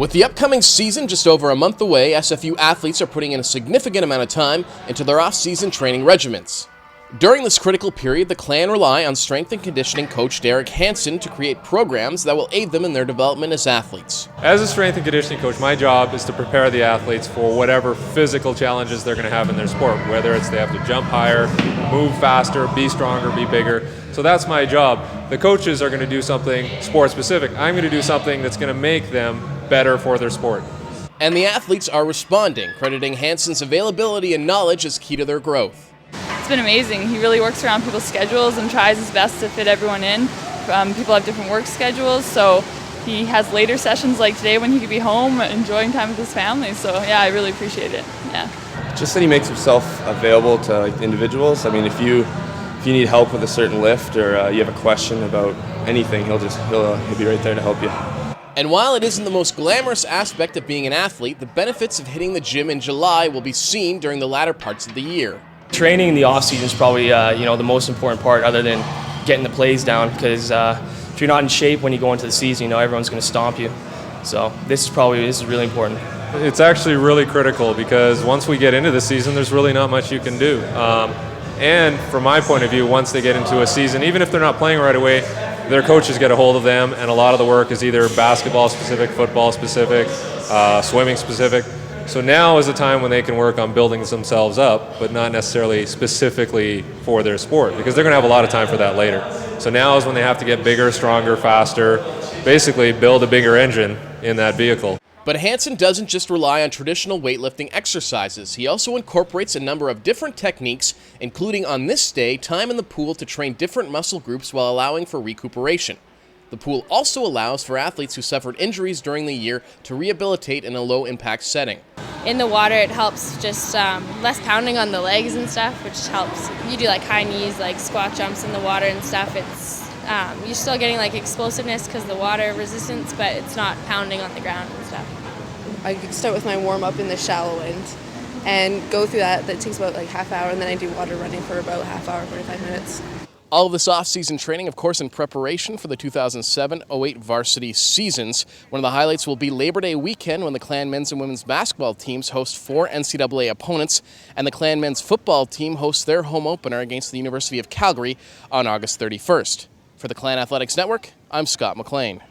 With the upcoming season just over a month away, SFU athletes are putting in a significant amount of time into their off-season training regimens. During this critical period, the Clan rely on strength and conditioning coach Derek Hansen to create programs that will aid them in their development as athletes. As a strength and conditioning coach, my job is to prepare the athletes for whatever physical challenges they're going to have in their sport, whether it's they have to jump higher, move faster, be stronger, be bigger. So that's my job. The coaches are going to do something sport-specific. I'm going to do something that's going to make them better for their sport. And the athletes are responding, crediting Hansen's availability and knowledge as key to their growth. It's been amazing. He really works around people's schedules and tries his best to fit everyone in. People have different work schedules, so he has later sessions like today when he could be home enjoying time with his family. So yeah, I really appreciate it. Yeah. Just that he makes himself available to individuals. I mean, if you need help with a certain lift or you have a question about anything, he'll be right there to help you. And while it isn't the most glamorous aspect of being an athlete, the benefits of hitting the gym in July will be seen during the latter parts of the year. Training in the off-season is probably the most important part, other than getting the plays down, because if you're not in shape when you go into the season, everyone's going to stomp you. So this is really important. It's actually really critical, because once we get into the season, there's really not much you can do. And from my point of view, once they get into a season, even if they're not playing right away, their coaches get a hold of them, and a lot of the work is either basketball specific, football specific, swimming specific. So now is the time when they can work on building themselves up, but not necessarily specifically for their sport, because they're going to have a lot of time for that later. So now is when they have to get bigger, stronger, faster, basically build a bigger engine in that vehicle. But Hansen doesn't just rely on traditional weightlifting exercises. He also incorporates a number of different techniques, including on this day, time in the pool to train different muscle groups while allowing for recuperation. The pool also allows for athletes who suffered injuries during the year to rehabilitate in a low-impact setting. In the water, it helps just less pounding on the legs and stuff, which helps. You do like high knees, like squat jumps in the water and stuff. It's you're still getting like explosiveness because the water resistance, but it's not pounding on the ground and stuff. I start with my warm-up in the shallow end and go through that. That takes about like half hour, and then I do water running for about half hour, 45 minutes. All of this off-season training, of course, in preparation for the 2007-08 varsity seasons. One of the highlights will be Labor Day weekend, when the Clan men's and women's basketball teams host 4 NCAA opponents, and the Clan men's football team hosts their home opener against the University of Calgary on August 31st. For the Clan Athletics Network, I'm Scott McLean.